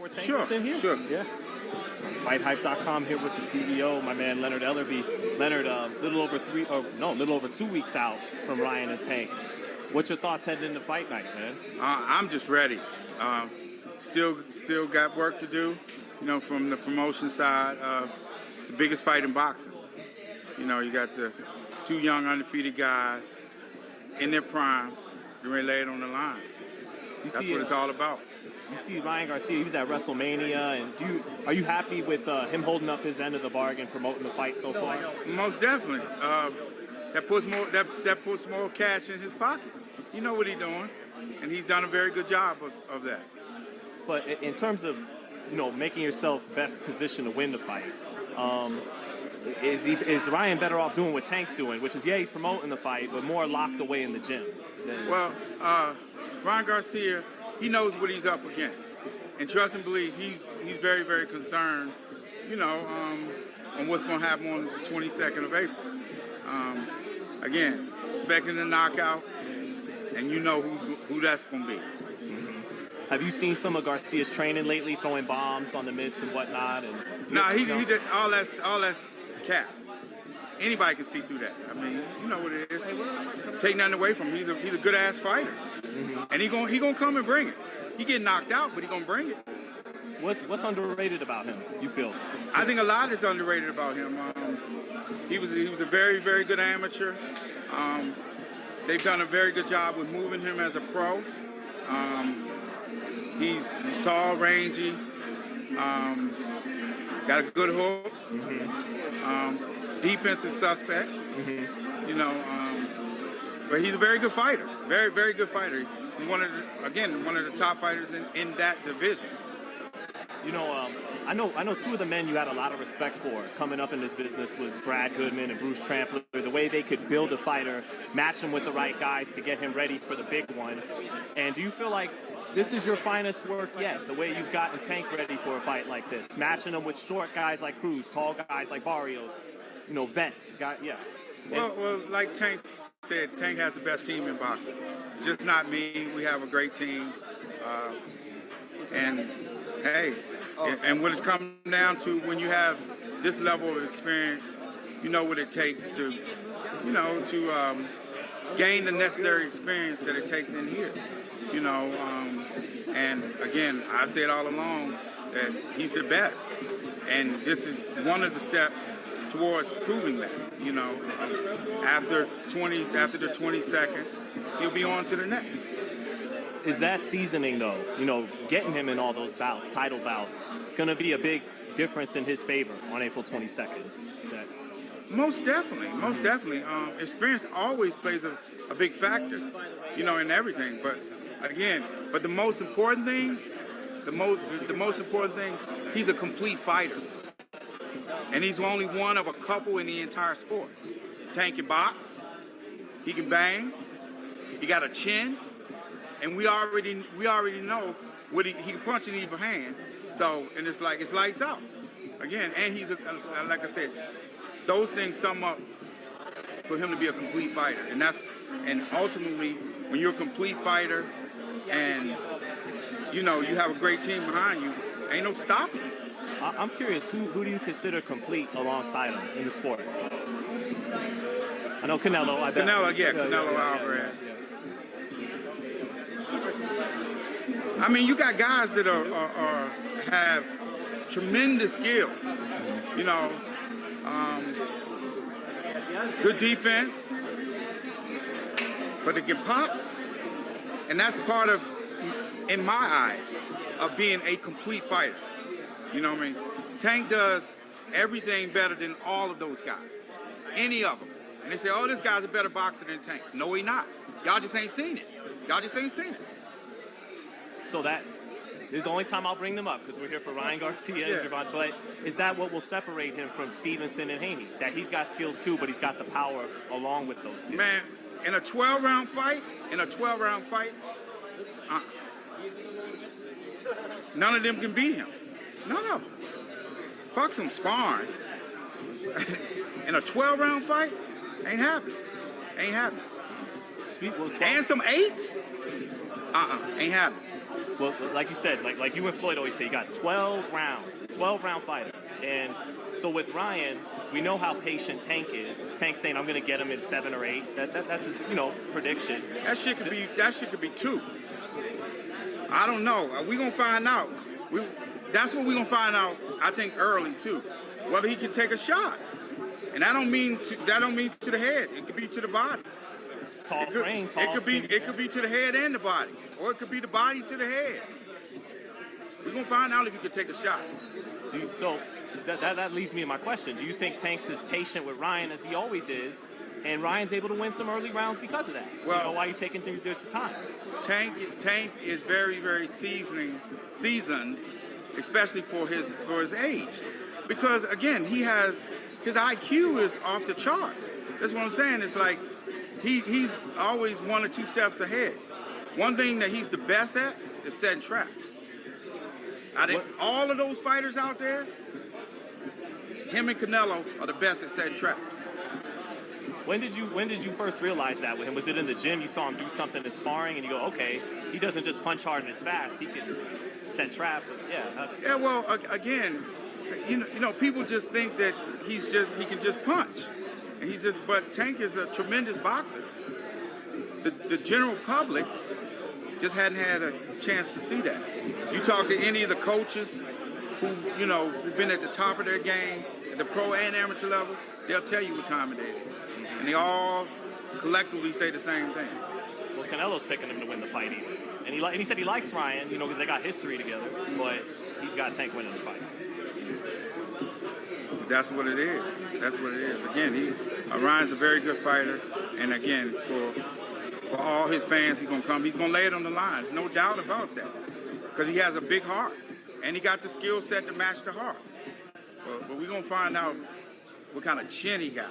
before Tank was in here? Sure. Yeah. FightHype.com here with the CEO, my man Leonard Ellerbe. Leonard, little over 2 weeks out from Ryan and Tank. What's your thoughts heading into fight night, man? I'm just ready. Still got work to do. You know, from the promotion side, it's the biggest fight in boxing. You know, you got the two young undefeated guys in their prime. You're ready to lay it on the line. That's what it's all about. You see Ryan Garcia, he was at WrestleMania, and are you happy with him holding up his end of the bargain, promoting the fight so far? Most definitely. That puts more cash in his pocket. You know what he's doing, and he's done a very good job of that. But in terms of, you know, making yourself best position to win the fight, is Ryan better off doing what Tank's doing, which is, he's promoting the fight, but more locked away in the gym? Well, Ryan Garcia, he knows what he's up against, and trust and believe, he's very, very concerned, you know, on what's going to happen on the 22nd of April. Again, expecting a knockout, and you know who that's going to be. Have you seen some of Garcia's training lately, throwing bombs on the mitts and whatnot? No, he did all that's cap. Anybody can see through that. I mean, you know what it is. Take nothing away from him. He's a good ass fighter, and he gonna come and bring it. He get knocked out, but he gonna bring it. What's underrated about him, you feel? I think a lot is underrated about him. He was a very, very good amateur. They've done a very good job with moving him as a pro. He's tall, rangy, got a good hook. Defense is suspect. You know, but he's a very good fighter. Very, very good fighter. He's one of the top fighters in that division. You know, I know two of the men you had a lot of respect for coming up in this business was Brad Goodman and Bruce Trampler. The way they could build a fighter, match him with the right guys to get him ready for the big one. And do you feel like this is your finest work yet, the way you've gotten Tank ready for a fight like this, matching him with short guys like Cruz, tall guys like Barrios, you know, vets, Well, like Tank said, Tank has the best team in boxing. Just not me. We have a great team. And hey, and what it's come down to, when you have this level of experience, you know what it takes to, you know, to gain the necessary experience that it takes in here. You know, and again, I've said all along that he's the best, and this is one of the steps towards proving that. You know, after the 22nd, he'll be on to the next. Is that seasoning, though, you know, getting him in all those bouts, title bouts, going to be a big difference in his favor on April 22nd? Most definitely. Experience always plays a big factor, you know, in everything. But again, the most important thing, he's a complete fighter. And he's only one of a couple in the entire sport. Tank can box, he can bang, he got a chin, and we already know what he can punch in either hand. So, and it's lights out. Again, and he's like I said, those things sum up for him to be a complete fighter. And ultimately, when you're a complete fighter and you know you have a great team behind you, ain't no stopping. I'm curious, who do you consider complete alongside him in the sport? I know Canelo. Canelo Alvarez. Yeah. I mean, you got guys that have tremendous skills. You know, good defense, but they can pop, and that's part of, in my eyes, of being a complete fighter. You know what I mean? Tank does everything better than all of those guys, any of them. And they say, oh, this guy's a better boxer than Tank. No, he not. Y'all just ain't seen it. So that is the only time I'll bring them up, because we're here for Ryan Garcia and Gervonta. But is that what will separate him from Stevenson and Haney? That he's got skills too, but he's got the power along with those skills? Man, in a 12-round fight, none of them can beat him. None of them. Fuck some sparring. In a 12-round fight, ain't happening. And some 8s? Ain't happening. Well, like you said, like you and Floyd always say, you got 12 rounds, 12-round fighter. And so with Ryan, we know how patient Tank is. Tank saying, I'm going to get him in 7 or 8. That's his, prediction. That shit could be 2. I don't know. We gonna find out. That's what we gonna find out. I think early too, whether he can take a shot. And that don't mean to the head. It could be to the body. Tall frame, tall. It could be to the head and the body, or it could be the body to the head. We're gonna find out if he could take a shot. So that leads me to my question. Do you think Tank's as patient with Ryan as he always is, and Ryan's able to win some early rounds because of that? Well, why are you taking your time? Tank is very, very seasoned, especially for his age, because again his IQ is off the charts. That's what I'm saying. It's like he's always 1 or 2 steps ahead. One thing that he's the best at is setting traps. Out of all of those fighters out there, him and Canelo are the best at setting traps. When did you first realize that with him? Was it in the gym? You saw him do something in sparring, and you go, okay, he doesn't just punch hard and is fast. He can set traps. Yeah. Well, again, people just think that he can just punch, and But Tank is a tremendous boxer. The general public just hadn't had a chance to see that. You talk to any of the coaches who've been at the top of their game, at the pro and amateur level, they'll tell you what time of day it is. And they all collectively say the same thing. Well, Canelo's picking him to win the fight either. And he said he likes Ryan, because they got history together, but he's got Tank winning the fight. That's what it is. Again, Ryan's a very good fighter. And again, for all his fans, he's going to come. He's going to lay it on the line. There's no doubt about that. Because he has a big heart. And he got the skill set to match the heart. But we're going to find out what kind of chin he got.